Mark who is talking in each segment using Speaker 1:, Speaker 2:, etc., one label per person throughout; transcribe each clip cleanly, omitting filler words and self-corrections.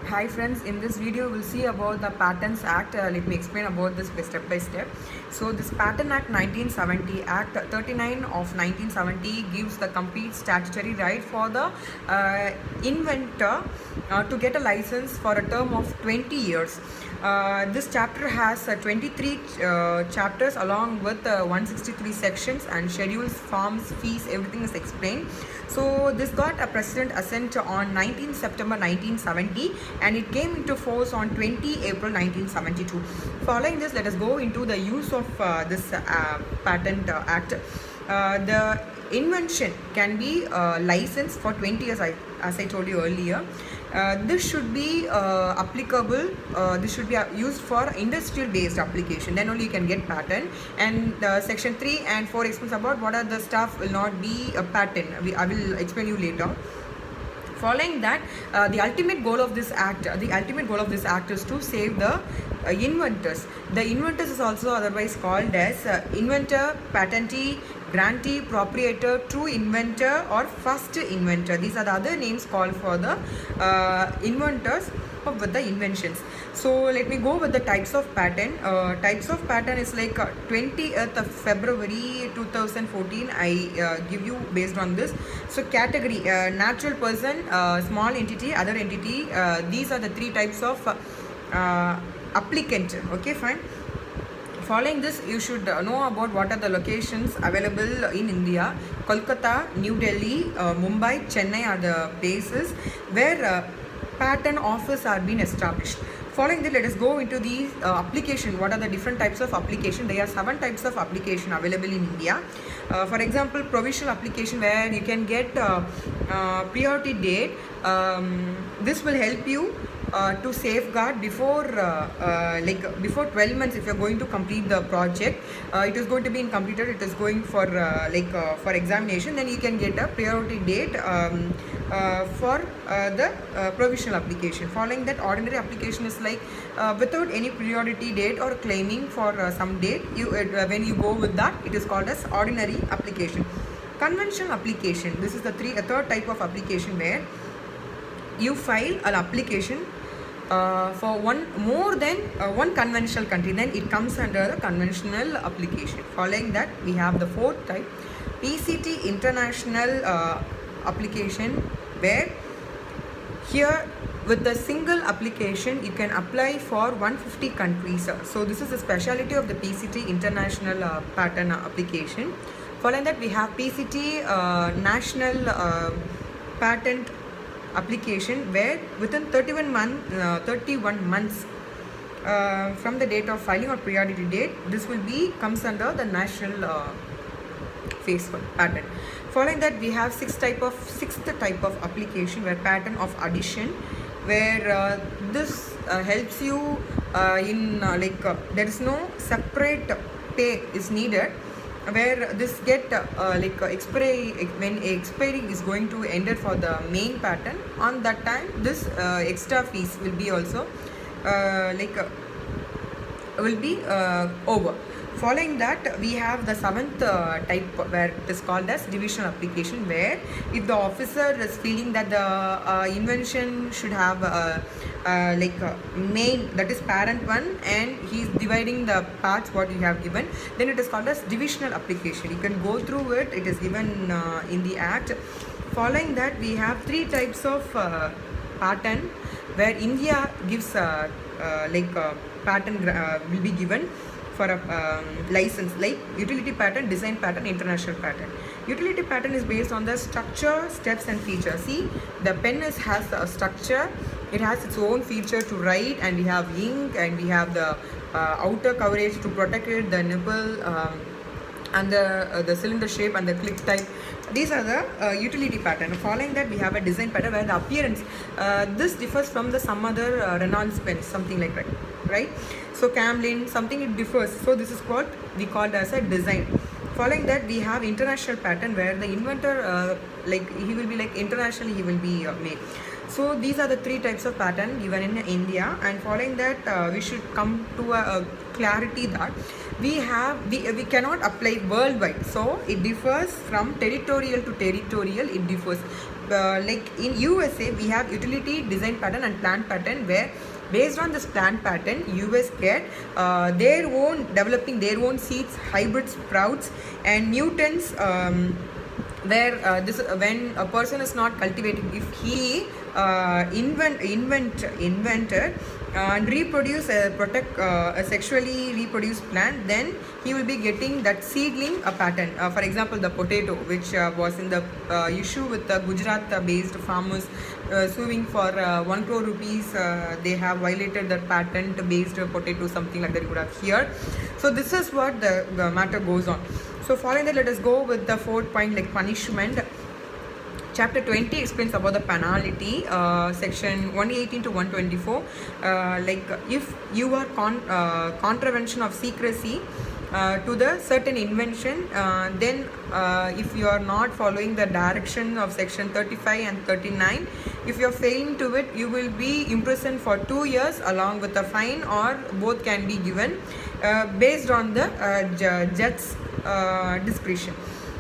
Speaker 1: Hi friends, in this video we'll see about the Patents Act. Let me explain about this step by step. So this Patent Act 1970, Act 39 of 1970 gives the complete statutory right for the inventor to get a license for a term of 20 years. This chapter has 23 chapters along with 163 sections and schedules, forms, fees, everything is explained. So this got a president assent on 19 September 1970 and it came into force on 20 April 1972. Following this, let us go into the use of this Patent Act. The invention can be licensed for 20 years, as I told you earlier. This should be applicable, this should be used for industrial based application, then only you can get patent. And section 3 and 4 explains about what are the stuff will not be a patent. I will explain you later. Following that, the ultimate goal of this act is to save the inventors. The inventors is also otherwise called as inventor, patentee, grantee, proprietor, true inventor or first inventor. These are the other names called for the inventors with the inventions. So let me go with the types of patent. Types of patent is like 20th of February 2014 I give you based on this. So category, natural person, small entity, other entity, these are the three types of applicant. Okay, fine. Following this, you should know about what are the locations available in India. Kolkata, New Delhi, Mumbai, Chennai are the places where patent office are being established. Following that, let us go into the application. What are the different types of application? There are 7 types of application available in India. For example, provisional application where you can get priority date. This will help you to safeguard before before 12 months. If you're going to complete the project, it is going to be completed, it is going for for examination, then you can get a priority date for the provisional application. Following that, ordinary application is like without any priority date or claiming for some date, you when you go with that, it is called as ordinary application. Conventional application, this is the third type of application where you file an application for more than one conventional country, then it comes under the conventional application. Following that, we have the fourth type, PCT international application, where here with the single application you can apply for 150 countries. So this is the speciality of the PCT international patent application. Following that, we have PCT national patent application, where within 31 months from the date of filing or priority date, this will be comes under the national phase 1 patent. Following that, we have sixth type of application, where patent of addition, where this helps you in there is no separate pay is needed, where this get expiry, when expiry is going to end it for the main patent, on that time this extra fees will be also will be over. Following that, we have the 7th type, where it is called as divisional application, where if the officer is feeling that the invention should have main, that is parent one, and he is dividing the parts what you have given, then it is called as divisional application. You can go through it, it is given in the act. Following that, we have 3 types of patent, where India gives patent will be given for a license, like utility patent, design patent, international patent. Utility patent is based on the structure, steps and features. See, the pen has a structure, it has its own feature to write, and we have ink, and we have the outer coverage to protect it, the nipple, and the cylinder shape and the clip type. These are the utility pattern. Following that, we have a design pattern, where the appearance, this differs from the some other Reynolds pens, something like that, right? So Camlin, something it differs. So this is what we call as a design. Following that, we have international pattern, where the inventor he will be internationally he will be made. So these are the three types of patent given in India, and following that we should come to a clarity that we cannot apply worldwide. So it differs from territorial to territorial. It differs. Like in USA, we have utility design patent and plant patent, where based on this plant patent, US get their own developing their own seeds, hybrid sprouts, and mutants. Where this when a person is not cultivating, if he invented and reproduce a sexually reproduced plant, then he will be getting that seedling a patent. For example, the potato, which was in the issue with the Gujarat based farmers suing for 1 crore rupees. They have violated the patent based potato, something like that you would have heard. So this is what the matter goes on. So following that, let us go with the fourth point, like punishment. Chapter 20 explains about the penalty, section 118 to 124. Like if you are contravention of secrecy to the certain invention, then if you are not following the direction of section 35 and 39, if you are failing to it, you will be imprisoned for 2 years along with a fine, or both can be given based on the judge's discretion.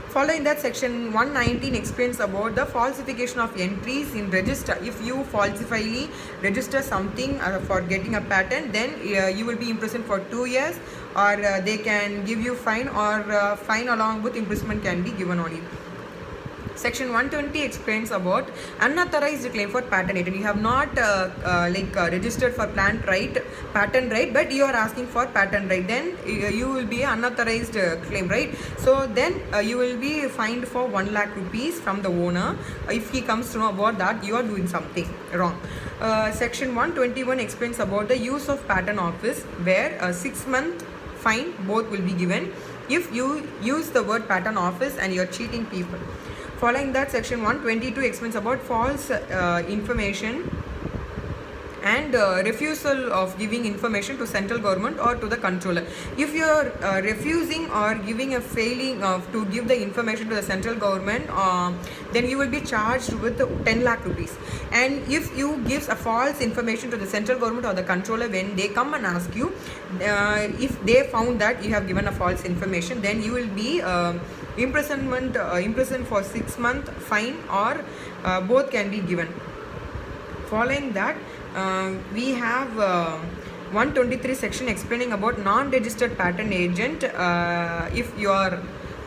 Speaker 1: Following that, section 119 explains about the falsification of entries in register. If you falsifyly register something for getting a patent, then you will be imprisoned for 2 years, or they can give you fine, or fine along with imprisonment can be given on you. Section 120 explains about unauthorized claim for patent agent. You have not registered for patent right, but you are asking for patent right, then you will be unauthorized claim, right? So then you will be fined for 1 lakh rupees from the owner if he comes to know about that you are doing something wrong. Section 121 explains about the use of patent office, where a 6-month fine both will be given if you use the word patent office and you are cheating people. Following that, section 122 explains about false information and refusal of giving information to central government or to the controller. If you are refusing or giving a failing of to give the information to the central government, then you will be charged with 10 lakh rupees. And if you give a false information to the central government or the controller, when they come and ask you, if they found that you have given a false information, then you will be imprisoned for 6 months, fine, or both can be given. Following that, we have 123 section explaining about non-registered patent agent. If you are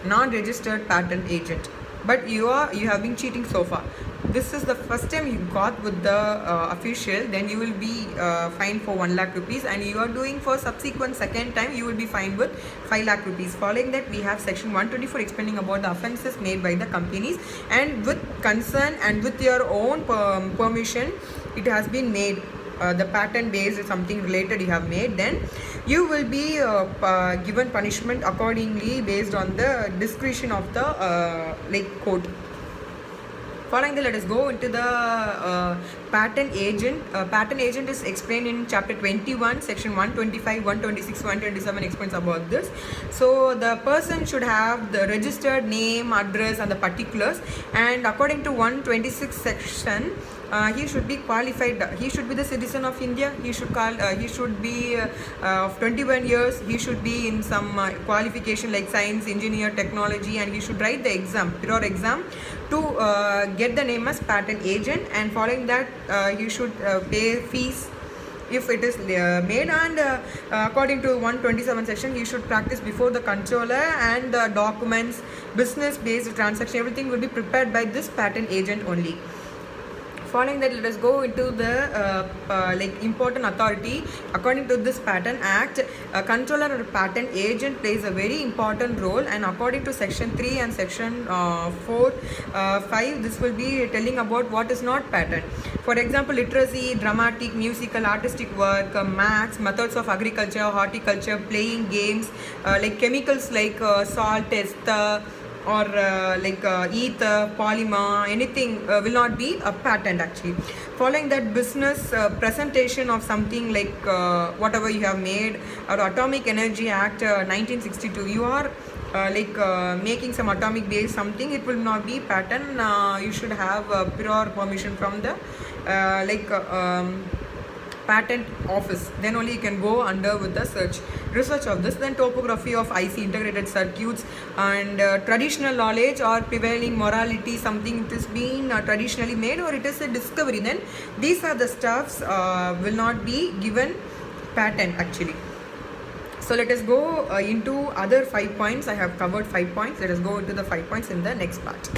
Speaker 1: non-registered patent agent, but you have been cheating so far, this is the first time you got with the official, then you will be fined for 1 lakh rupees, and you are doing for subsequent second time, you will be fined with 5 lakh rupees. Following that, we have section 124 explaining about the offences made by the companies, and with concern and with your own permission it has been made, the patent based something related you have made, then you will be given punishment accordingly based on the discretion of the court. Following that, let us go into the patent agent. Patent agent is explained in chapter 21, section 125, 126, 127 explains about this. So the person should have the registered name, address, and the particulars. And according to 126 section, he should be qualified. He should be the citizen of India. He should be of 21 years. He should be in some qualification like science, engineer, technology, and he should write the exam, pure exam, to get the name as patent agent. And following that, you should pay fees if it is made, and according to 127 section, you should practice before the controller, and the documents, business based transaction, everything will be prepared by this patent agent only. Following that, let us go into the important authority. According to this patent act, a controller or patent agent plays a very important role, and according to section 3 and section 4, 5, this will be telling about what is not patent. For example, literacy, dramatic, musical, artistic work, maths, methods of agriculture, horticulture, playing games, like chemicals like salt, ester, or ether, polymer, anything will not be a patent actually. Following that, business presentation of something like whatever you have made, or Atomic Energy Act 1962, you are making some atomic based something, it will not be patent. You should have prior permission from the patent office, then only you can go under with the research of this. Then topography of IC, integrated circuits, and traditional knowledge or prevailing morality, something it is being traditionally made or it is a discovery, then these are the stuffs will not be given patent actually. So let us go into other 5 points. I have covered 5 points. Let us go into the 5 points in the next part.